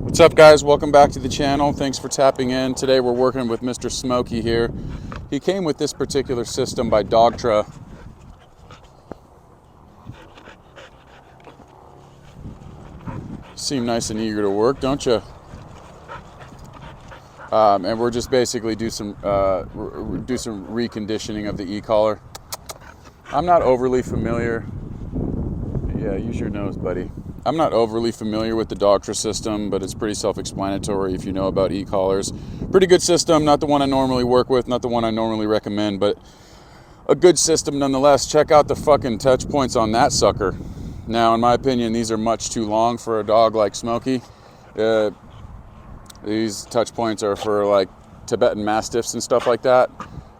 What's up, guys? Welcome back to the channel. Thanks for tapping in. Today we're working with Mr. Smokey here. He came with this particular system by Dogtra. Seem nice and eager to work, don't you? And we're just basically do some reconditioning of the e-collar. I'm not overly familiar. Yeah, use your nose, buddy. I'm not overly familiar with the Dogtra system, but it's pretty self-explanatory if you know about e-collars. Pretty good system, not the one I normally work with, not the one I normally recommend, but a good system nonetheless. Check out the fucking touch points on that sucker. Now, in my opinion, these are much too long for a dog like Smokey. These touch points are for like Tibetan Mastiffs and stuff like that.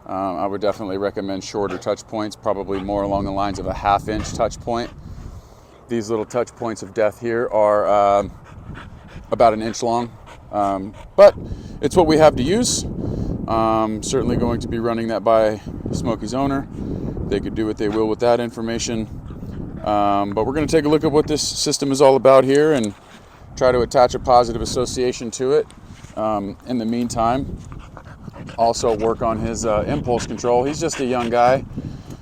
I would definitely recommend shorter touch points, probably more along the lines of a 1/2 inch touch point. These little touch points of death here are about 1 inch long, but it's what we have to use. Certainly going to be running that by Smokey's owner. They could do what they will with that information. But we're going to take a look at what this system is all about here and try to attach a positive association to it. In the meantime, also work on his impulse control. He's just a young guy,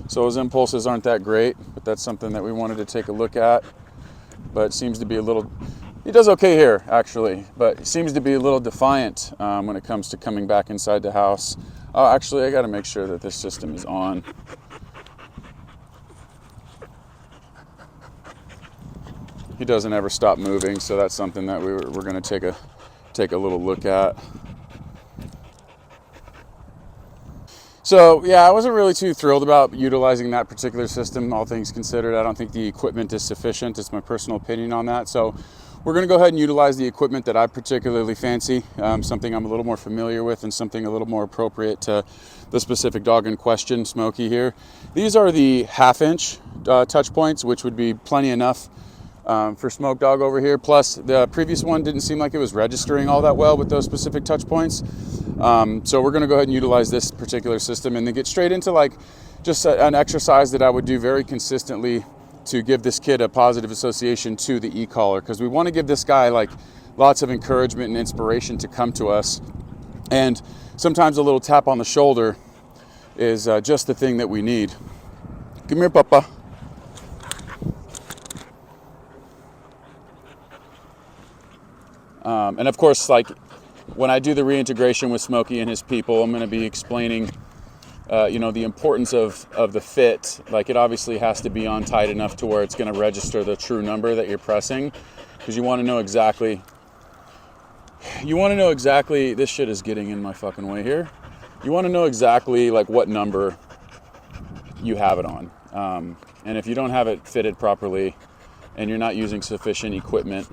so his impulses aren't that great, but that's something that we wanted to take a look at. But seems to be a little, he does okay here actually, but seems to be a little defiant when it comes to coming back inside the house. Actually, I got to make sure that this system is on. He doesn't ever stop moving, so that's something that we're going to take a little look at. So yeah, I wasn't really too thrilled about utilizing that particular system, all things considered. I don't think the equipment is sufficient. It's my personal opinion on that. So we're going to go ahead and utilize the equipment that I particularly fancy, something I'm a little more familiar with and something a little more appropriate to the specific dog in question, Smokey here. These are the 1/2 inch touch points, which would be plenty enough for Smoke Dog over here. Plus, the previous one didn't seem like it was registering all that well with those specific touch points. So we're going to go ahead and utilize this particular system and then get straight into like just an exercise that I would do very consistently to give this kid a positive association to the e-collar, because we want to give this guy like lots of encouragement and inspiration to come to us. And sometimes a little tap on the shoulder is just the thing that we need. Come here, Papa. And of course, like when I do the reintegration with Smokey and his people, I'm going to be explaining, the importance of the fit. Like it obviously has to be on tight enough to where it's going to register the true number that you're pressing, because you want to know exactly, this shit is getting in my fucking way here. You want to know exactly like what number you have it on. And if you don't have it fitted properly and you're not using sufficient equipment,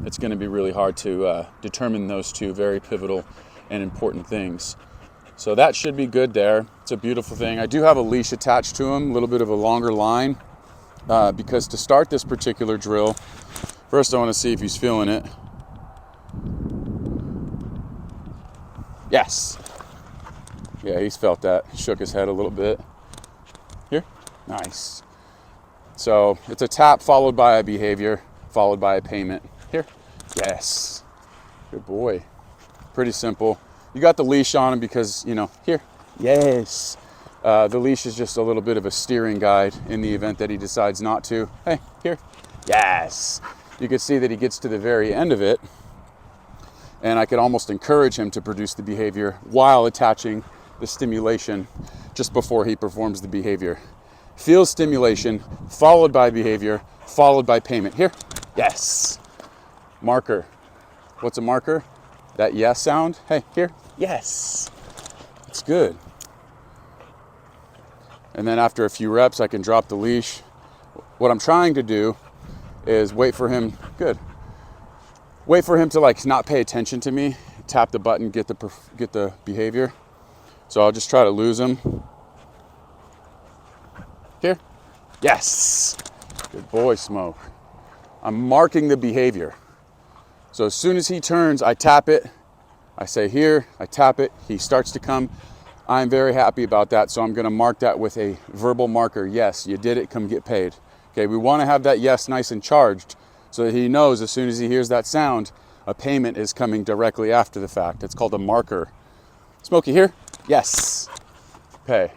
it's going to be really hard to determine those two very pivotal and important things. So that should be good there. It's a beautiful thing. I do have a leash attached to him, a little bit of a longer line, because to start this particular drill, first I want to see if he's feeling it. Yes. Yeah, he's felt that. He shook his head a little bit. Here. Nice. So it's a tap followed by a behavior, followed by a payment. Here. Yes. Good boy. Pretty simple. You got the leash on him because, here. Yes. The leash is just a little bit of a steering guide in the event that he decides not to. Hey, here. Yes. You can see that he gets to the very end of it, and I could almost encourage him to produce the behavior while attaching the stimulation just before he performs the behavior. Feel stimulation, followed by behavior, followed by payment. Here. Yes. Marker. What's a marker? That yes sound. Hey, here. Yes. It's good. And then after a few reps, I can drop the leash. What I'm trying to do is wait for him. Good. Wait for him to like not pay attention to me. Tap the button, get the behavior. So I'll just try to lose him. Here. Yes. Good boy, Smoke. I'm marking the behavior. So as soon as he turns, I tap it. I say here, I tap it. He starts to come. I'm very happy about that. So I'm going to mark that with a verbal marker. Yes, you did it. Come get paid. Okay, we want to have that yes nice and charged so that he knows as soon as he hears that sound, a payment is coming directly after the fact. It's called a marker. Smokey, here? Yes. Pay.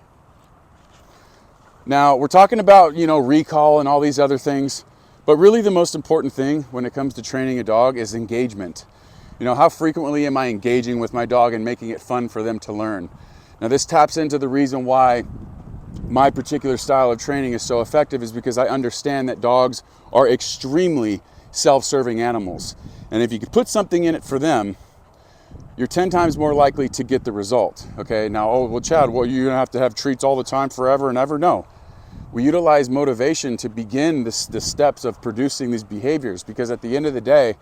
Now, we're talking about, recall and all these other things, but really the most important thing when it comes to training a dog is engagement. How frequently am I engaging with my dog and making it fun for them to learn? Now, this taps into the reason why my particular style of training is so effective, is because I understand that dogs are extremely self-serving animals. And if you could put something in it for them, you're 10 times more likely to get the result. Okay, now, Chad, you're gonna have to have treats all the time forever and ever? No. We utilize motivation to begin the steps of producing these behaviors, because at the end of the day,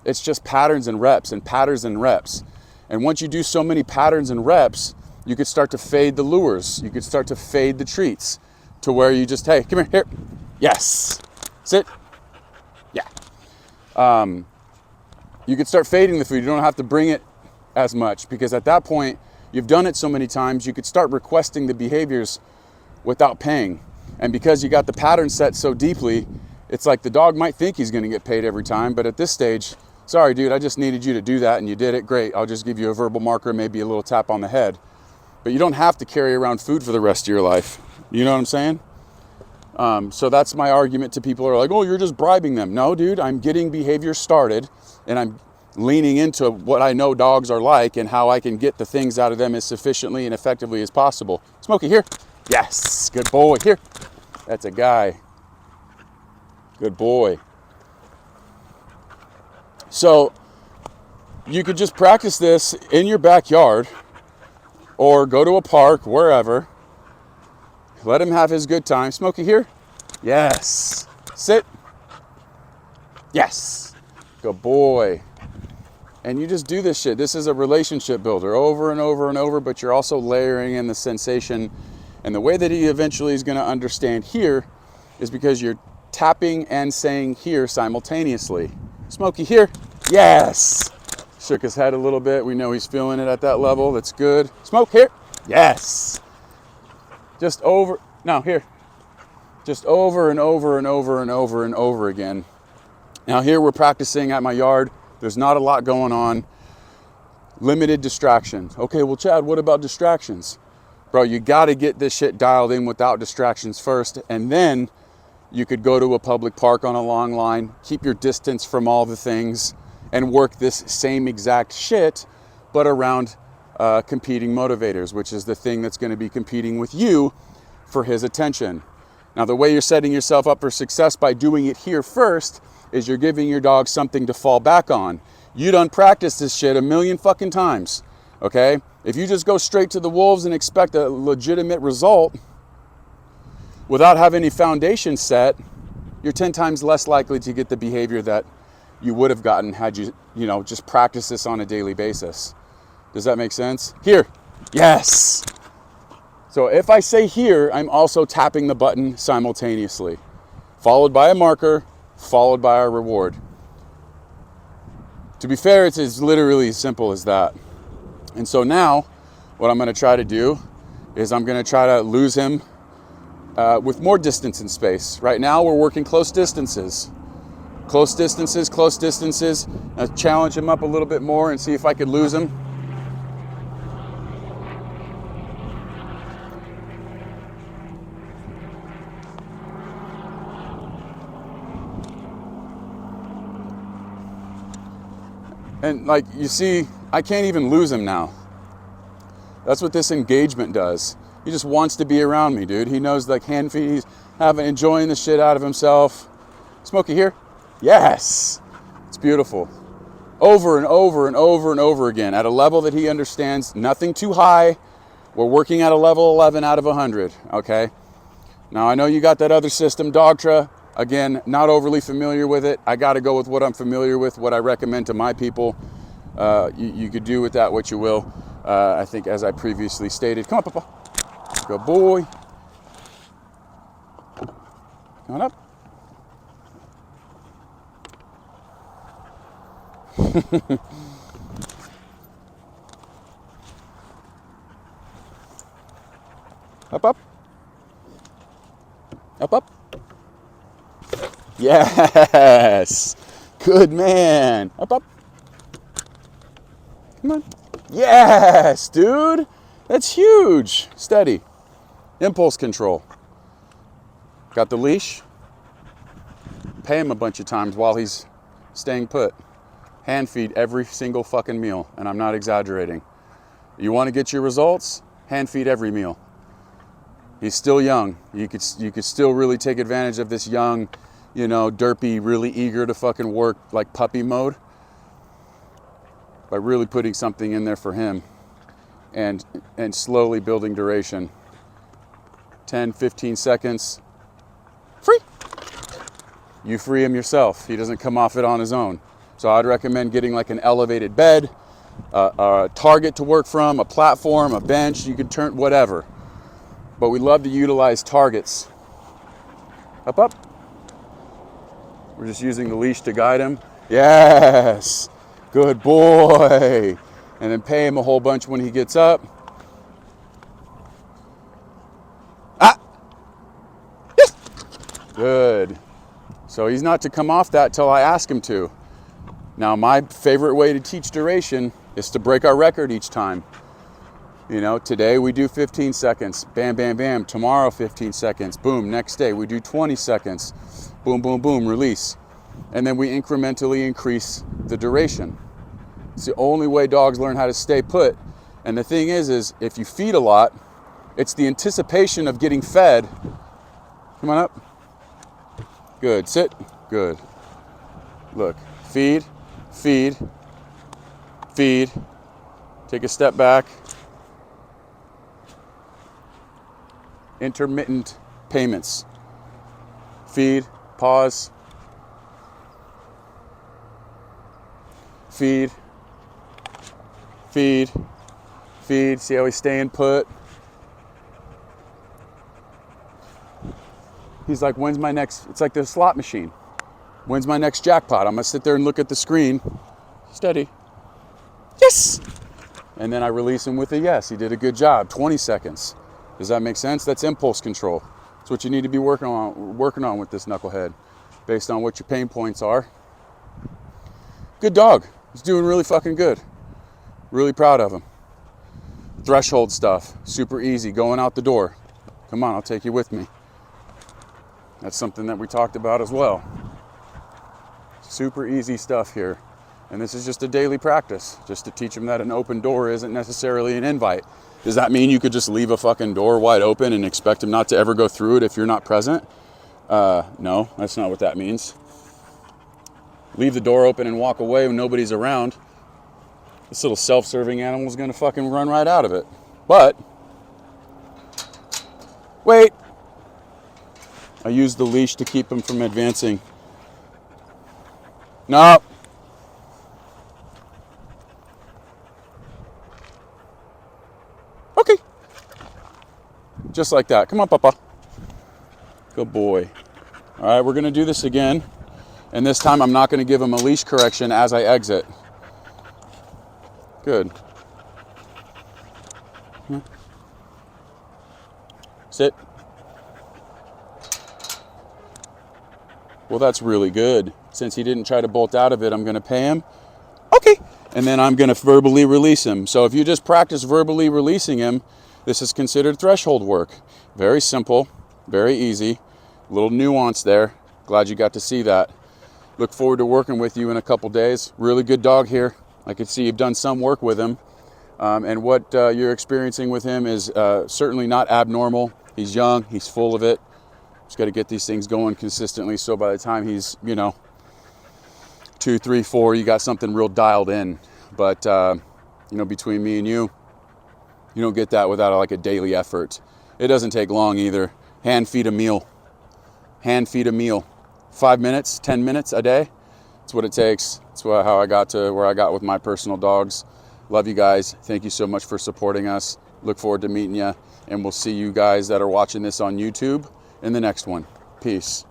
it's just patterns and reps and patterns and reps. And once you do so many patterns and reps, you could start to fade the lures. You could start to fade the treats to where you just, hey, come here. Yes. Sit. Yeah. You could start fading the food. You don't have to bring it as much, because at that point, you've done it so many times, you could start requesting the behaviors without paying. And because you got the pattern set so deeply, it's like the dog might think he's going to get paid every time, but at this stage, sorry, dude, I just needed you to do that and you did it. Great. I'll just give you a verbal marker, maybe a little tap on the head. But you don't have to carry around food for the rest of your life. You know what I'm saying? So that's my argument to people who are like, oh, you're just bribing them. No, dude, I'm getting behavior started, and I'm leaning into what I know dogs are like and how I can get the things out of them as sufficiently and effectively as possible. Smokey, here. Yes, good boy. Here. That's a guy. Good boy. So you could just practice this in your backyard, or go to a park, wherever. Let him have his good time. Smokey, here? Yes. Sit. Yes. Good boy. And you just do this shit. This is a relationship builder over and over and over, but you're also layering in the sensation. And the way that he eventually is going to understand here is because you're tapping and saying here simultaneously. Smokey, here? Yes. Shook his head a little bit. We know he's feeling it at that level. That's good. Smoke, here? Yes. Just over, no, here. Just over and over and over and over and over again. Now here we're practicing at my yard. There's not a lot going on. Limited distractions. Okay, well, Chad, what about distractions? Bro, you got to get this shit dialed in without distractions first, and then you could go to a public park on a long line, keep your distance from all the things, and work this same exact shit, but around competing motivators, which is the thing that's going to be competing with you for his attention. Now, the way you're setting yourself up for success by doing it here first is you're giving your dog something to fall back on. You done practiced this shit a million fucking times, okay? If you just go straight to the wolves and expect a legitimate result without having any foundation set, you're 10 times less likely to get the behavior that you would have gotten had you, just practice this on a daily basis. Does that make sense? Here. Yes. So if I say here, I'm also tapping the button simultaneously, followed by a marker, followed by a reward. To be fair, it's as literally as simple as that. And so now what I'm going to try to do is I'm going to try to lose him with more distance and space. Right now we're working close distances. Close distances. I'll challenge him up a little bit more and see if I could lose him. And like you see, I can't even lose him now. That's what this engagement does. He just wants to be around me, dude. He knows like hand feed, he's enjoying the shit out of himself. Smokey, here? Yes. It's beautiful. Over and over and over and over again at a level that he understands. Nothing too high. We're working at a level 11 out of 100, okay? Now I know you got that other system, Dogtra. Again, not overly familiar with it. I got to go with what I'm familiar with, what I recommend to my people. You could do with that what you will. I think as I previously stated. Come on, Papa. Good boy. Come on up. Up, up. Up, up. Yes. Good man. Up, up. Come on. Yes, dude. That's huge. Steady. Impulse control. Got the leash. Pay him a bunch of times while he's staying put. Hand feed every single fucking meal, and I'm not exaggerating. You want to get your results? Hand feed every meal. He's still young. You could still really take advantage of this young, derpy, really eager to fucking work like puppy mode by really putting something in there for him and slowly building duration. 10, 15 seconds. Free. You free him yourself. He doesn't come off it on his own. So I'd recommend getting like an elevated bed, a target to work from, a platform, a bench. You can turn whatever. But we love to utilize targets. Up, up. We're just using the leash to guide him. Yes. Good boy. And then pay him a whole bunch when he gets up. Ah. Yes. Good. So he's not to come off that till I ask him to. Now, my favorite way to teach duration is to break our record each time. Today we do 15 seconds. Bam, bam, bam. Tomorrow, 15 seconds. Boom. Next day we do 20 seconds. Boom, boom, boom. Release. And then we incrementally increase the duration. It's the only way dogs learn how to stay put. And the thing is if you feed a lot, it's the anticipation of getting fed. Come on up. Good. Sit. Good. Look. Feed. Feed. Feed. Take a step back. Intermittent payments. Feed. Pause. Feed. Feed. Feed. See how he's staying put? He's like, when's my next? It's like the slot machine. When's my next jackpot? I'm going to sit there and look at the screen. Steady. Yes! And then I release him with a yes. He did a good job. 20 seconds. Does that make sense? That's impulse control. That's what you need to be working on with this knucklehead, based on what your pain points are. Good dog. He's doing really fucking good. Really proud of him. Threshold stuff. Super easy. Going out the door. Come on, I'll take you with me. That's something that we talked about as well. Super easy stuff here. And this is just a daily practice, just to teach them that an open door isn't necessarily an invite. Does that mean you could just leave a fucking door wide open and expect him not to ever go through it if you're not present? No, that's not what that means. Leave the door open and walk away when nobody's around. This little self-serving animal is going to fucking run right out of it. But, wait. I use the leash to keep him from advancing. No. Okay. Just like that. Come on, Papa. Good boy. All right, we're going to do this again. And this time I'm not going to give him a leash correction as I exit. Good. Sit. Well, that's really good. Since he didn't try to bolt out of it, I'm going to pay him. Okay. And then I'm going to verbally release him. So if you just practice verbally releasing him, this is considered threshold work. Very simple, very easy. A little nuance there. Glad you got to see that. Look forward to working with you in a couple days. Really good dog here. I can see you've done some work with him. And what you're experiencing with him is certainly not abnormal. He's young. He's full of it. Just got to get these things going consistently. So by the time he's, 2, 3, 4, you got something real dialed in. But, between me and you don't get that without like a daily effort. It doesn't take long either. Hand feed a meal. Hand feed a meal. 5 minutes, 10 minutes a day. That's what it takes. That's how I got to where I got with my personal dogs. Love you guys. Thank you so much for supporting us. Look forward to meeting you. And we'll see you guys that are watching this on YouTube in the next one. Peace.